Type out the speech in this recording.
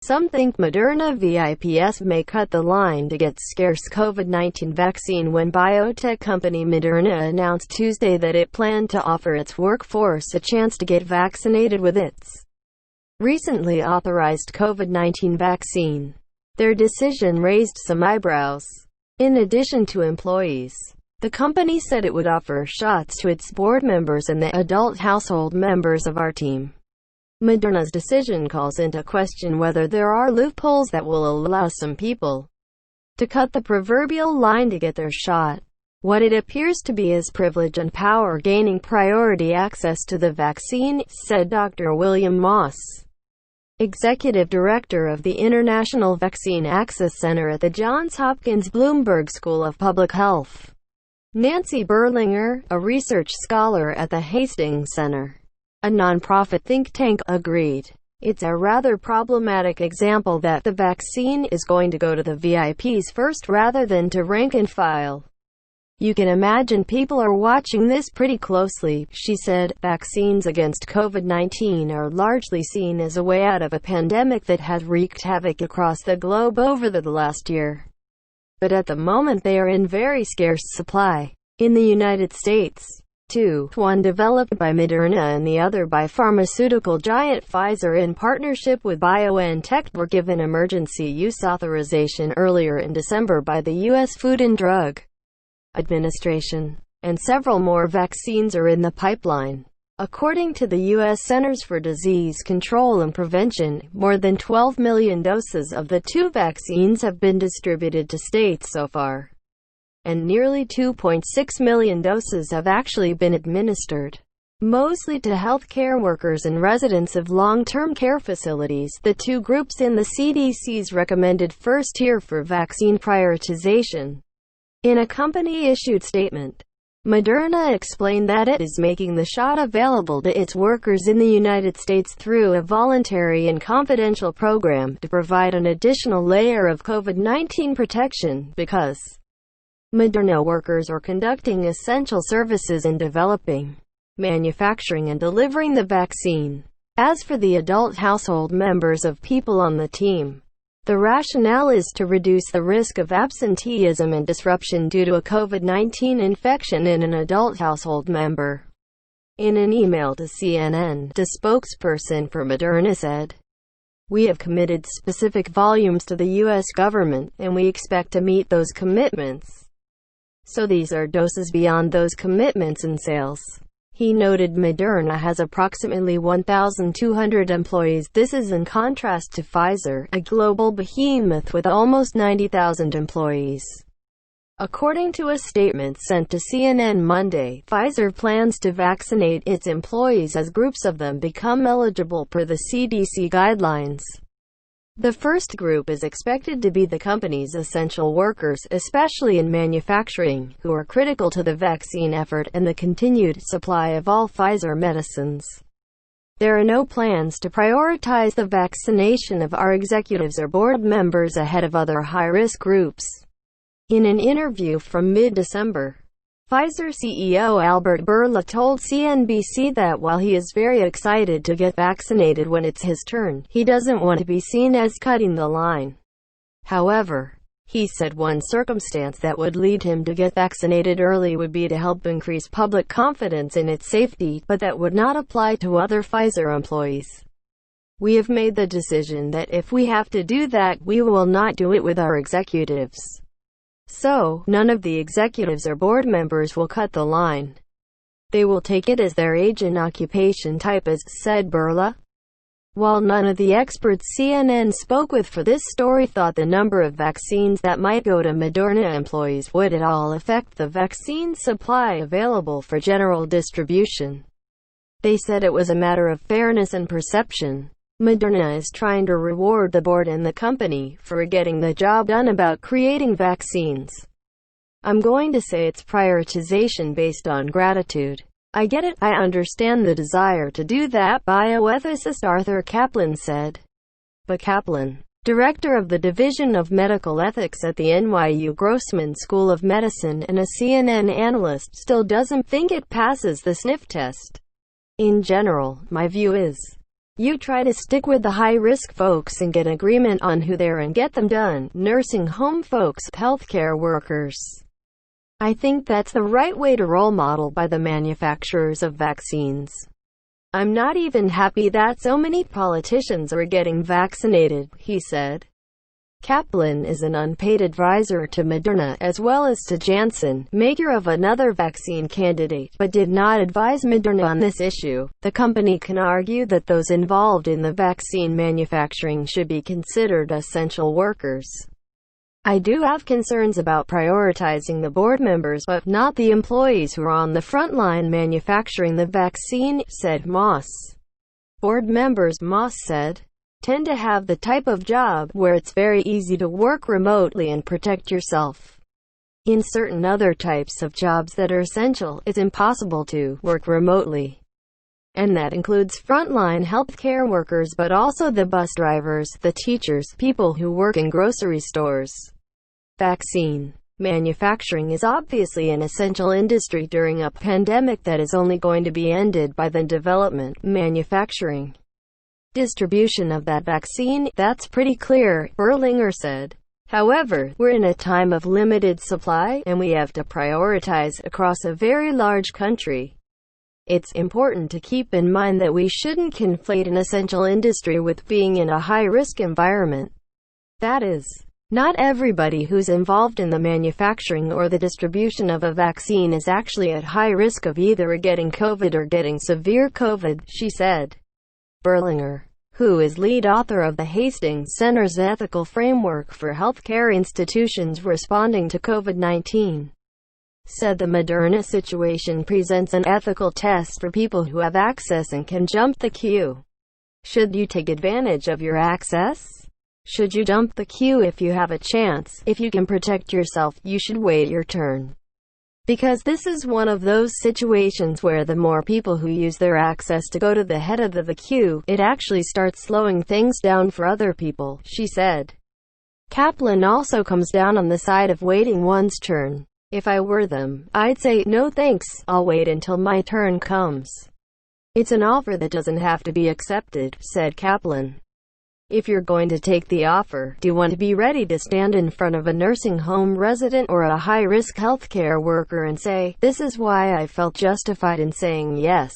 Some think Moderna VIPS may cut the line to get scarce COVID-19 vaccine when biotech company Moderna announced Tuesday that it planned to offer its workforce a chance to get vaccinated with its recently authorized COVID-19 vaccine. Their decision raised some eyebrows. In addition to employees, the company said it would offer shots to its board members and the adult household members of our team. Moderna's decision calls into question whether there are loopholes that will allow some people to cut the proverbial line to get their shot. What it appears to be is privilege and power gaining priority access to the vaccine, said Dr. William Moss, Executive Director of the International Vaccine Access Center at the Johns Hopkins Bloomberg School of Public Health. Nancy Berlinger, a research scholar at the Hastings Center, a nonprofit think tank, agreed. It's a rather problematic example that the vaccine is going to go to the VIPs first rather than to rank and file. You can imagine people are watching this pretty closely, she said. Vaccines against COVID-19 are largely seen as a way out of a pandemic that has wreaked havoc across the globe over the last year. But at the moment they are in very scarce supply. In the United States, one developed by Moderna and the other by pharmaceutical giant Pfizer in partnership with BioNTech, were given emergency use authorization earlier in December by the U.S. Food and Drug Administration, and several more vaccines are in the pipeline. According to the U.S. Centers for Disease Control and Prevention, more than 12 million doses of the two vaccines have been distributed to states so far, and nearly 2.6 million doses have actually been administered, mostly to healthcare workers and residents of long-term care facilities, the two groups in the CDC's recommended first tier for vaccine prioritization. In a company-issued statement, Moderna explained that it is making the shot available to its workers in the United States through a voluntary and confidential program to provide an additional layer of COVID-19 protection, because Moderna workers are conducting essential services in developing, manufacturing and delivering the vaccine. As for the adult household members of people on the team, the rationale is to reduce the risk of absenteeism and disruption due to a COVID-19 infection in an adult household member. In an email to CNN, the spokesperson for Moderna said, "We have committed specific volumes to the U.S. government, and we expect to meet those commitments. So these are doses beyond those commitments and sales." He noted Moderna has approximately 1,200 employees. This is in contrast to Pfizer, a global behemoth with almost 90,000 employees. According to a statement sent to CNN Monday, Pfizer plans to vaccinate its employees as groups of them become eligible per the CDC guidelines. The first group is expected to be the company's essential workers, especially in manufacturing, who are critical to the vaccine effort and the continued supply of all Pfizer medicines. There are no plans to prioritize the vaccination of our executives or board members ahead of other high-risk groups. In an interview from mid-December, Pfizer CEO Albert Bourla told CNBC that while he is very excited to get vaccinated when it's his turn, he doesn't want to be seen as cutting the line. However, he said one circumstance that would lead him to get vaccinated early would be to help increase public confidence in its safety, but that would not apply to other Pfizer employees. "We have made the decision that if we have to do that, we will not do it with our executives. So, none of the executives or board members will cut the line. They will take it as their age and occupation type is," said Bourla. While none of the experts CNN spoke with for this story thought the number of vaccines that might go to Moderna employees would at all affect the vaccine supply available for general distribution. They said it was a matter of fairness and perception. Moderna is trying to reward the board and the company for getting the job done about creating vaccines. "I'm going to say it's prioritization based on gratitude. I get it, I understand the desire to do that," bioethicist Arthur Kaplan said. But Kaplan, director of the Division of Medical Ethics at the NYU Grossman School of Medicine and a CNN analyst, still doesn't think it passes the sniff test. "In general, my view is, You try to stick with the high-risk folks and get agreement on who they're and get them done. Nursing home folks, healthcare workers. I think that's the right way to role model by the manufacturers of vaccines. I'm not even happy that so many politicians are getting vaccinated, he said. Kaplan is an unpaid advisor to Moderna, as well as to Janssen, maker of another vaccine candidate, but did not advise Moderna on this issue. The company can argue that those involved in the vaccine manufacturing should be considered essential workers. I do have concerns about prioritizing the board members, but not the employees who are on the front line manufacturing the vaccine, said Moss. Board members, Moss said, tend to have the type of job where it's very easy to work remotely and protect yourself. In certain other types of jobs that are essential, it's impossible to work remotely. And that includes frontline healthcare workers, but also the bus drivers, the teachers, people who work in grocery stores. Vaccine manufacturing is obviously an essential industry during a pandemic that is only going to be ended by the development, manufacturing, distribution of that vaccine. That's pretty clear, Berlinger said. However, we're in a time of limited supply, and we have to prioritize across a very large country. It's important to keep in mind that we shouldn't conflate an essential industry with being in a high-risk environment. That is, not everybody who's involved in the manufacturing or the distribution of a vaccine is actually at high risk of either getting COVID or getting severe COVID, she said. Berlinger, who is lead author of the Hastings Center's Ethical Framework for Healthcare Institutions Responding to COVID-19, said the Moderna situation presents an ethical test for people who have access and can jump the queue. Should you take advantage of your access? Should you jump the queue if you have a chance? If you can protect yourself, you should wait your turn. Because this is one of those situations where the more people who use their access to go to the head of the queue, it actually starts slowing things down for other people, she said. Kaplan also comes down on the side of waiting one's turn. If I were them, I'd say, no thanks, I'll wait until my turn comes. It's an offer that doesn't have to be accepted, said Kaplan. If you're going to take the offer, do you want to be ready to stand in front of a nursing home resident or a high-risk healthcare worker and say, this is why I felt justified in saying yes?